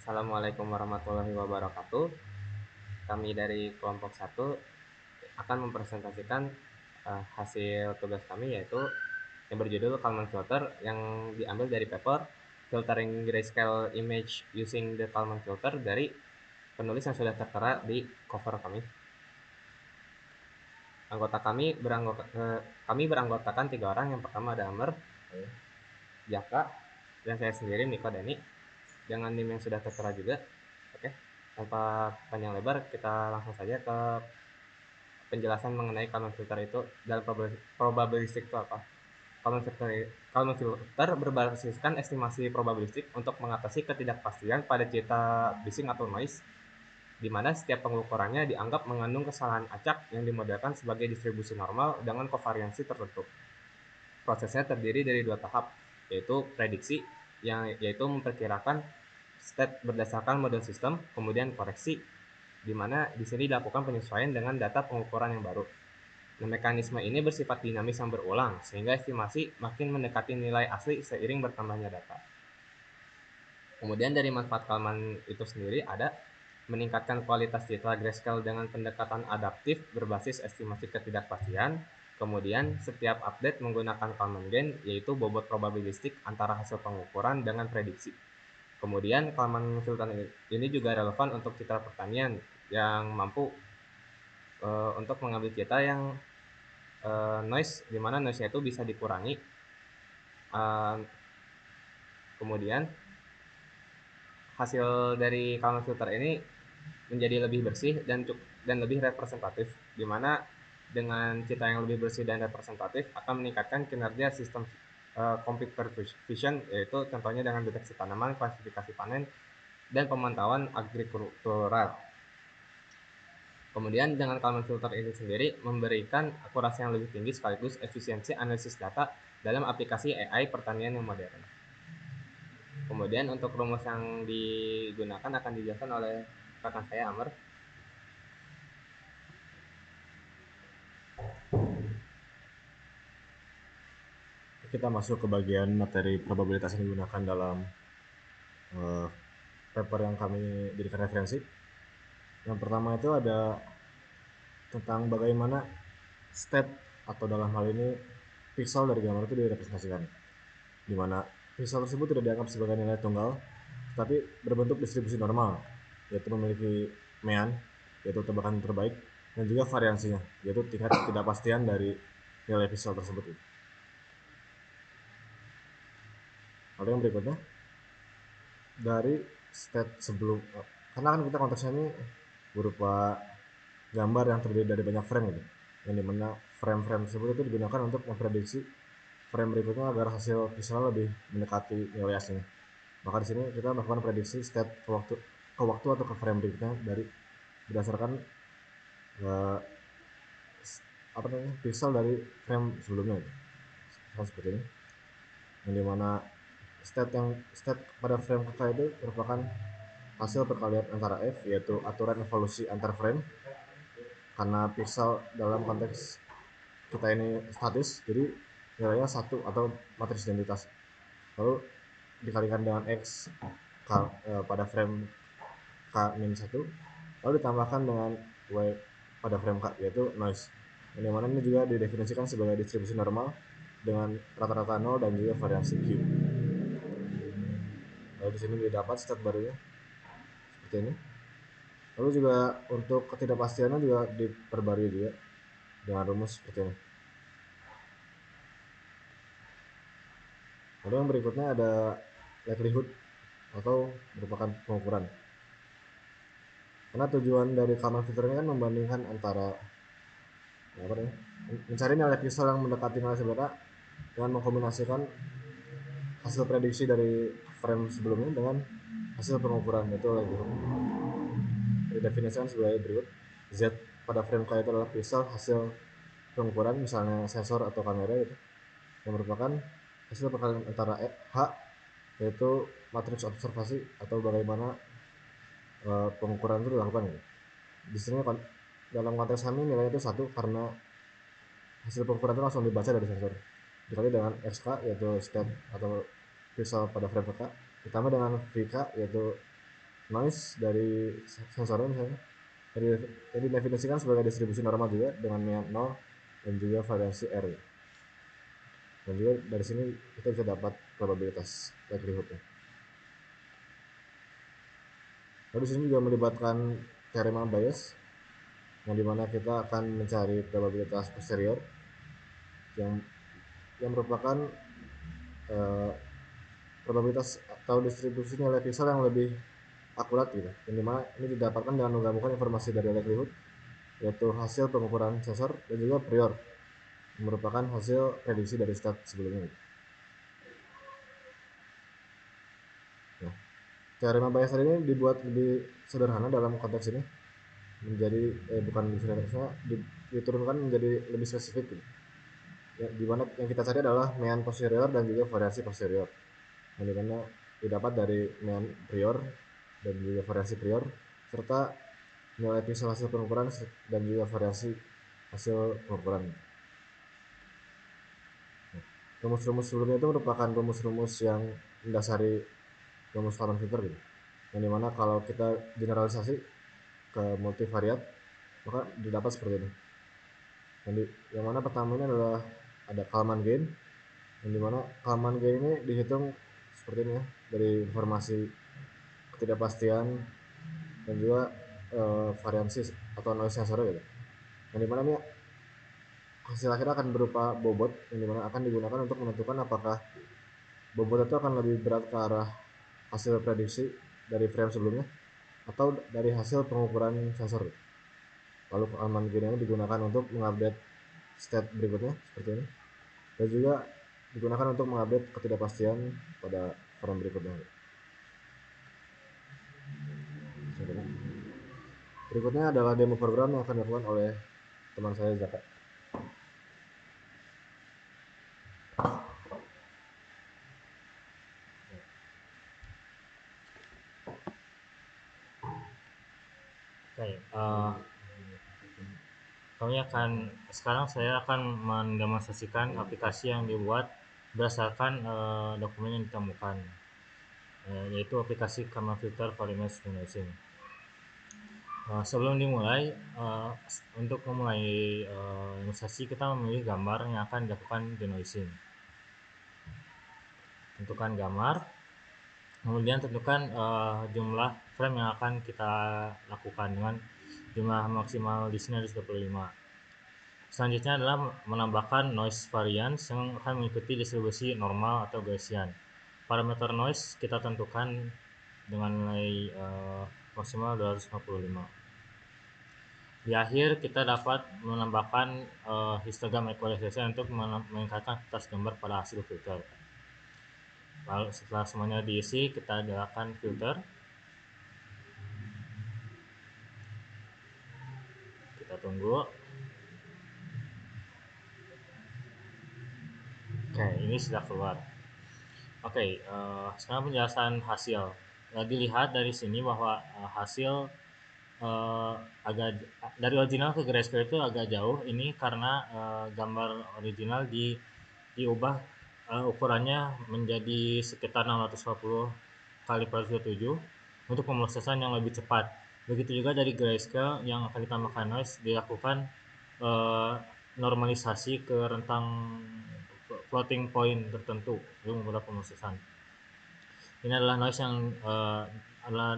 Assalamualaikum warahmatullahi wabarakatuh. Kami dari kelompok satu akan mempresentasikan hasil tugas kami, yaitu yang berjudul Kalman Filter, yang diambil dari paper Filtering Grayscale Image Using the Kalman Filter dari penulis yang sudah tertera di cover kami. Kami beranggotakan 3 orang. Yang pertama ada Amer, Jaka, dan saya sendiri, Niko Dani, dengan NIM yang sudah tertera juga. Oke, tanpa panjang lebar, kita langsung saja ke penjelasan mengenai Kalman filter itu. Dalam probabilistik itu apa? Kalman filter berbasiskan estimasi probabilistik untuk mengatasi ketidakpastian pada cita bising atau noise, di mana setiap pengukurannya dianggap mengandung kesalahan acak yang dimodelkan sebagai distribusi normal dengan kovariansi tertentu. Prosesnya terdiri dari 2 tahap, yaitu prediksi, yaitu memperkirakan state berdasarkan model sistem, kemudian koreksi, di mana di sini dilakukan penyesuaian dengan data pengukuran yang baru. Nah, mekanisme ini bersifat dinamis yang berulang, sehingga estimasi makin mendekati nilai asli seiring bertambahnya data. Kemudian dari manfaat Kalman itu sendiri ada meningkatkan kualitas citra grayscale dengan pendekatan adaptif berbasis estimasi ketidakpastian. Kemudian setiap update menggunakan Kalman gain, yaitu bobot probabilistik antara hasil pengukuran dengan prediksi. Kemudian Kalman filter ini juga relevan untuk citra pertanian yang mampu untuk mengambil citra yang noise, di mana noise-nya itu bisa dikurangi. Kemudian hasil dari Kalman filter ini menjadi lebih bersih dan lebih representatif, di mana dengan citra yang lebih bersih dan representatif akan meningkatkan kinerja sistem computer vision, yaitu contohnya dengan deteksi tanaman, klasifikasi panen, dan pemantauan agrikultural. Kemudian dengan Kalman filter ini sendiri memberikan akurasi yang lebih tinggi sekaligus efisiensi analisis data dalam aplikasi AI pertanian yang modern. Kemudian untuk rumus yang digunakan akan dijelaskan oleh rekan saya, Amr. Kita masuk ke bagian materi probabilitas yang digunakan dalam paper yang kami jadikan referensi. Yang pertama itu ada tentang bagaimana step atau dalam hal ini pixel dari gambar itu direpresentasikan, di mana pixel tersebut tidak dianggap sebagai nilai tunggal, tapi berbentuk distribusi normal, yaitu memiliki mean, yaitu tebakan terbaik, dan juga variansinya, yaitu tingkat ketidakpastian dari nilai pixel tersebut. Lalu yang berikutnya, dari state sebelum, karena kan kita konteksnya ini berupa gambar yang terdiri dari banyak frame gitu, yang dimana frame-frame tersebut itu digunakan untuk memprediksi frame berikutnya agar hasil pixel lebih mendekati nilai aslinya. Maka di sini kita melakukan prediksi state ke waktu atau ke frame berikutnya dari berdasarkan uh, pixel dari frame sebelumnya gitu. Seperti ini, yang dimana state pada frame kakak itu merupakan hasil perkalian antara f, yaitu aturan evolusi antar frame, karena pixel dalam konteks kita ini statis, jadi nilainya satu atau matriks identitas, lalu dikalikan dengan x pada frame k-1, lalu ditambahkan dengan y pada frame k, yaitu noise, yang dimana ini juga didefinisikan sebagai distribusi normal dengan rata-rata 0 dan juga variansi q. Lalu di sini didapat state barunya seperti ini. Lalu juga untuk ketidakpastiannya juga diperbarui juga dengan rumus seperti ini. Lalu yang berikutnya ada likelihood atau merupakan pengukuran. Karena tujuan dari Kalman filter ini kan membandingkan antara mencari nilai pixel yang mendekati nilai sebenarnya dengan mengkombinasikan hasil prediksi dari frame sebelumnya dengan hasil pengukuran, yaitu likelihood. Didefinisikan sebagai berikut: Z pada frame K itu adalah pixel hasil pengukuran, misalnya sensor atau kamera gitu, yang merupakan hasil perkalian antara H, yaitu matriks observasi atau bagaimana pengukuran itu dilakukan. Di sini dalam konteks kami nilai itu satu karena hasil pengukuran itu langsung dibaca dari sensor, dikali dengan XK, yaitu state atau pixel pada frame K, ditambah dengan VK, yaitu noise dari sensornya misalnya didefinisikan sebagai distribusi normal juga dengan mean 0 dan juga variasi R. Dan juga dari sini kita bisa dapat probabilitas likelihoodnya. Lalu di sini juga melibatkan teorema bias, yang dimana kita akan mencari probabilitas posterior yang merupakan uh, probabilitas atau distribusi nilai pixel yang lebih akurat gitu. Yang dimana ini didapatkan dengan menggabungkan informasi dari likelihood, yaitu hasil pengukuran sensor, dan juga prior, yang merupakan hasil prediksi dari stat sebelumnya. Nah, teorema bias ini dibuat lebih sederhana dalam konteks ini, menjadi bukan sederhana, diturunkan menjadi lebih spesifik gitu. Ya, di mana yang kita cari adalah mean posterior dan juga variasi posterior, yang dimana didapat dari mean prior dan juga variasi prior, serta nilai pixel hasil pengukuran dan juga variasi hasil pengukuran. Rumus-rumus sebelumnya itu merupakan rumus-rumus yang mendasari rumus Kalman filter gitu, yang dimana kalau kita generalisasi ke multivariat maka didapat seperti ini. Yang mana pertama ini adalah ada Kalman gain, yang dimana Kalman gain ini dihitung seperti ini ya, dari informasi ketidakpastian dan juga variansi atau noise sensor gitu. Yang dimana ini hasil akhirnya akan berupa bobot, yang dimana akan digunakan untuk menentukan apakah bobot itu akan lebih berat ke arah hasil prediksi dari frame sebelumnya atau dari hasil pengukuran sensor. Lalu Kalman gain ini digunakan untuk mengupdate state berikutnya seperti ini, dan juga digunakan untuk mengupdate ketidakpastian pada frame berikutnya. Berikutnya adalah demo program yang akan dilakukan oleh teman saya Zaka. Sekarang saya akan mendemonstrasikan aplikasi yang dibuat berdasarkan dokumen yang ditemukan, yaitu aplikasi Kalman Filter for Image Denoising. Sebelum dimulai, untuk memulai demonstrasi kita memilih gambar yang akan dilakukan denoising. Tentukan gambar, kemudian tentukan jumlah frame yang akan kita lakukan dengan jumlah maksimal di sini ada 25. Selanjutnya adalah menambahkan noise variance yang akan mengikuti distribusi normal atau Gaussian. Parameter noise kita tentukan dengan nilai maksimal 255. Di akhir kita dapat menambahkan histogram equalization untuk meningkatkan kualitas gambar pada hasil filter. Lalu setelah semuanya diisi, kita adakan filter. Kita tunggu. Oke, ini sudah keluar. Oke, sekarang penjelasan hasil. Dilihat dari sini bahwa hasil agak dari original ke grayscale itu agak jauh. Ini karena gambar original diubah ukurannya menjadi sekitar 650 kali per 27 untuk pemrosesan yang lebih cepat. Begitu juga dari grayscale yang akan ditambahkan noise dilakukan normalisasi ke rentang floating point tertentu untuk memudahkan pemrosesan. Ini adalah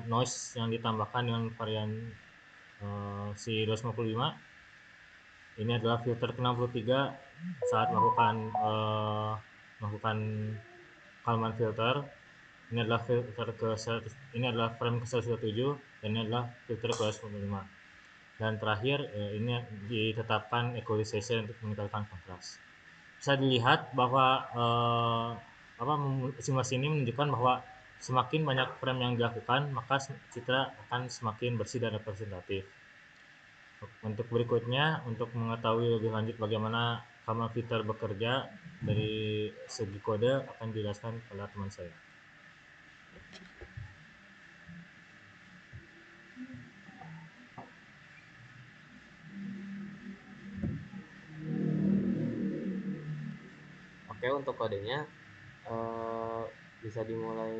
noise yang ditambahkan dengan varian si 255. Ini adalah filter ke-63 saat melakukan Kalman filter. Ini adalah frame ke-127 dan ini adalah filter ke-255. Dan terakhir ini ditetapkan equalization untuk meningkatkan kontras. Bisa dilihat bahwa simulasi ini menunjukkan bahwa semakin banyak frame yang dilakukan, maka citra akan semakin bersih dan representatif. Untuk berikutnya, untuk mengetahui lebih lanjut bagaimana Kalman filter bekerja dari segi kode akan dijelaskan oleh teman saya. Oke, untuk kodenya bisa dimulai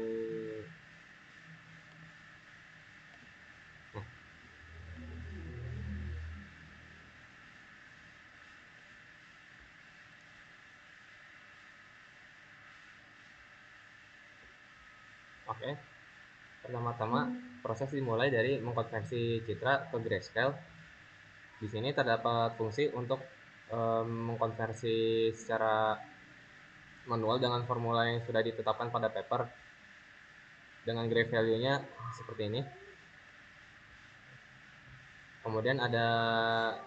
Oke, pertama-tama proses dimulai dari mengkonversi citra ke grayscale. Di sini terdapat fungsi untuk mengkonversi secara manual dengan formula yang sudah ditetapkan pada paper dengan gray value-nya seperti ini. Kemudian ada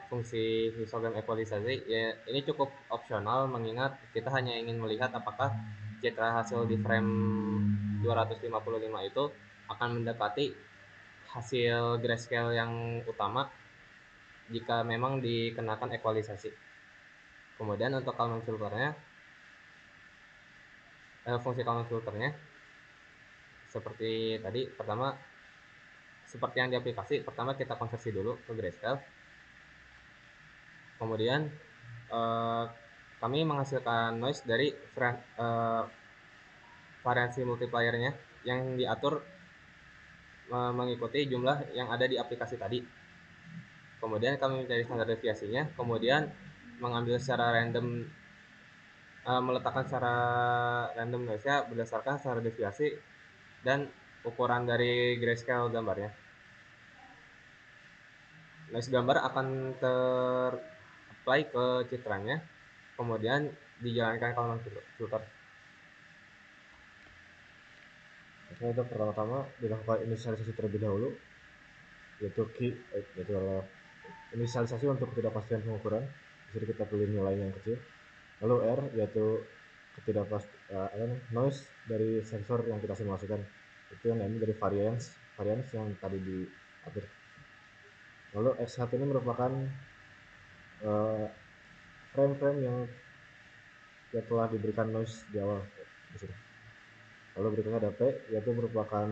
fungsi histogram equalisasi, ya ini cukup opsional mengingat kita hanya ingin melihat apakah citra hasil di frame 255 itu akan mendekati hasil grayscale yang utama jika memang dikenakan equalisasi. Kemudian untuk Kalman filternya, fungsi Kalman filternya seperti tadi, pertama seperti yang di aplikasi, pertama kita konversi dulu ke grayscale. Kemudian kami menghasilkan noise dari variansi multipliernya yang diatur mengikuti jumlah yang ada di aplikasi tadi. Kemudian kami mencari standar deviasinya, kemudian mengambil secara random, meletakkan secara random noise-nya berdasarkan standar deviasi dan ukuran dari grayscale gambarnya. Noise gambar akan ter-apply ke citranya, kemudian dijalankan Kalman filter. Oke, itu pertama-tama dilakukan inisialisasi terlebih dahulu, yaitu inisialisasi untuk ketidakpastian pengukuran. Di sini kita pilih nilai yang kecil. Lalu R, yaitu noise dari sensor yang kita simulasikan. Itu yang namanya dari variance yang tadi diatur. Lalu X1 ini merupakan frame-frame yang telah diberikan noise di awal di sini. Lalu berikutnya ada P, yaitu merupakan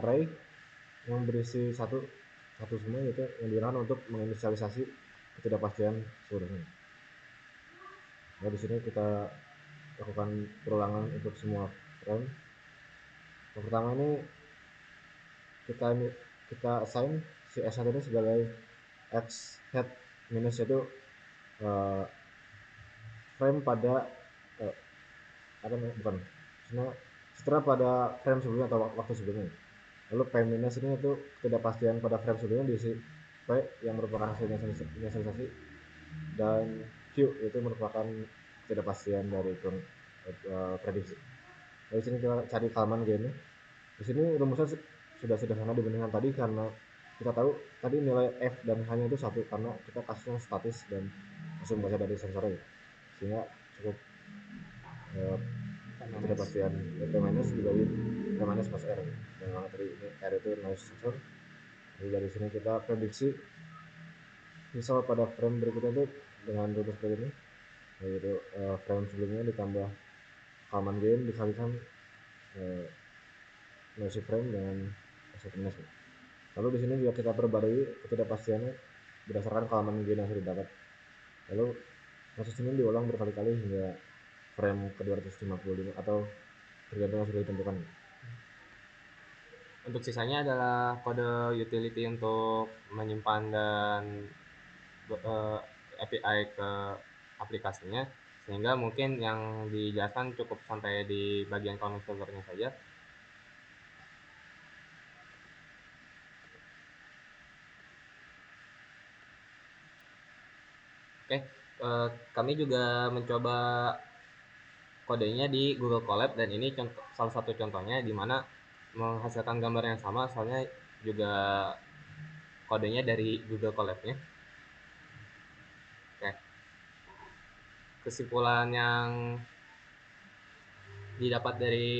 array yang berisi satu semua, yaitu yang digunakan untuk menginisialisasi ketidakpastian seluruhnya. Nah, di sini kita lakukan perulangan untuk semua frame. Yang pertama ini kita assign si S1 ini sebagai X head minus, yaitu frame pada setelah pada frame sebelumnya atau waktu sebelumnya. Lalu P minus ini itu ketidakpastian pada frame sebelumnya diisi P yang merupakan hasil inisialisasi, dan Q itu merupakan ketidakpastian dari prediksi. Dari sini kita cari Kalman gain. Di sini rumusnya sudah sederhana dibandingkan tadi karena kita tahu tadi nilai F dan H-nya itu satu karena kita kasusnya statis dan langsung baca dari sensornya, sehingga cukup ketidakpastian P minus dibagi P minus plus R, yang mana tadi ini R itu noise sensor. Jadi dari sini kita prediksi misal pada frame berikutnya itu dengan rumus seperti ini, yaitu frame sebelumnya ditambah Kalman gain dikalikan noise frame dengan S1 minus. Lalu di sini juga kita perbarui ketidakpastiannya berdasarkan Kalman gain yang sudah didapat. Lalu proses ini diulang berkali-kali hingga frame ke 255 atau tergantung yang sudah ditentukan. Untuk sisanya adalah kode utility untuk menyimpan dan API ke aplikasinya, sehingga mungkin yang dijelaskan cukup sampai di bagian Kalman filternya saja. Oke, kami juga mencoba kodenya di Google Colab, dan ini salah satu contohnya di mana menghasilkan gambar yang sama, soalnya juga kodenya dari Google Colab-nya. Oke. Kesimpulan yang didapat dari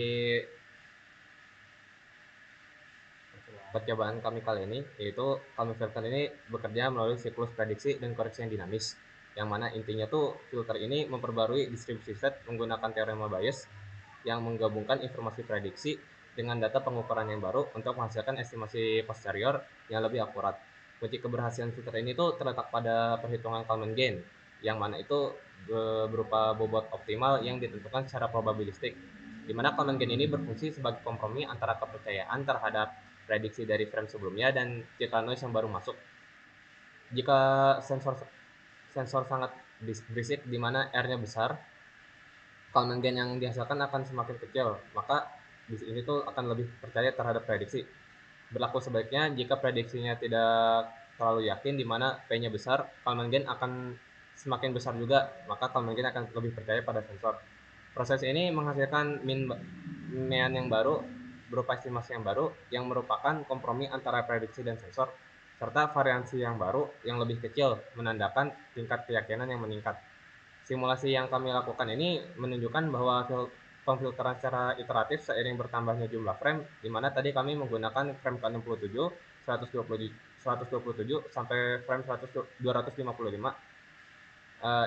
percobaan kami kali ini, yaitu Kalman filter ini bekerja melalui siklus prediksi dan koreksi yang dinamis, yang mana intinya tuh filter ini memperbarui distribusi set menggunakan teorema Bayes yang menggabungkan informasi prediksi dengan data pengukuran yang baru untuk menghasilkan estimasi posterior yang lebih akurat. Kunci keberhasilan filter ini tuh terletak pada perhitungan Kalman gain, yang mana itu berupa bobot optimal yang ditentukan secara probabilistik, di mana Kalman gain ini berfungsi sebagai kompromi antara kepercayaan terhadap prediksi dari frame sebelumnya dan citra noise yang baru masuk. Jika sensor sangat berisik di mana R-nya besar, Kalman gain yang dihasilkan akan semakin kecil, maka di sini tuh akan lebih percaya terhadap prediksi. Berlaku sebaliknya jika prediksinya tidak terlalu yakin di mana P-nya besar, Kalman gain akan semakin besar juga, maka Kalman gain akan lebih percaya pada sensor. Proses ini menghasilkan mean yang baru berupa estimasi yang baru yang merupakan kompromi antara prediksi dan sensor, serta variansi yang baru yang lebih kecil menandakan tingkat keyakinan yang meningkat. Simulasi yang kami lakukan ini menunjukkan bahwa pemfilteran secara iteratif seiring bertambahnya jumlah frame, di mana tadi kami menggunakan frame ke-67, 127 sampai frame 255.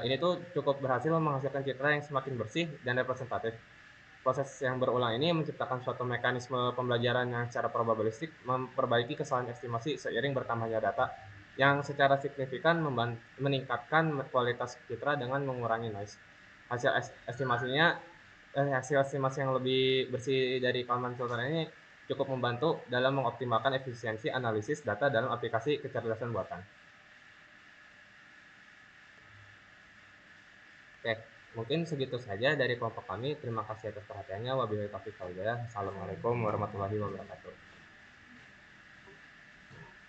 Ini tuh cukup berhasil menghasilkan citra yang semakin bersih dan representatif. Proses yang berulang ini menciptakan suatu mekanisme pembelajaran yang secara probabilistik memperbaiki kesalahan estimasi seiring bertambahnya data, yang secara signifikan meningkatkan kualitas citra dengan mengurangi noise. Hasil estimasi yang lebih bersih dari Kalman filter ini cukup membantu dalam mengoptimalkan efisiensi analisis data dalam aplikasi kecerdasan buatan. Oke, mungkin segitu saja dari kelompok kami. Terima kasih atas perhatiannya. Wabillahi taufiq wal hidayah. Assalamualaikum warahmatullahi wabarakatuh.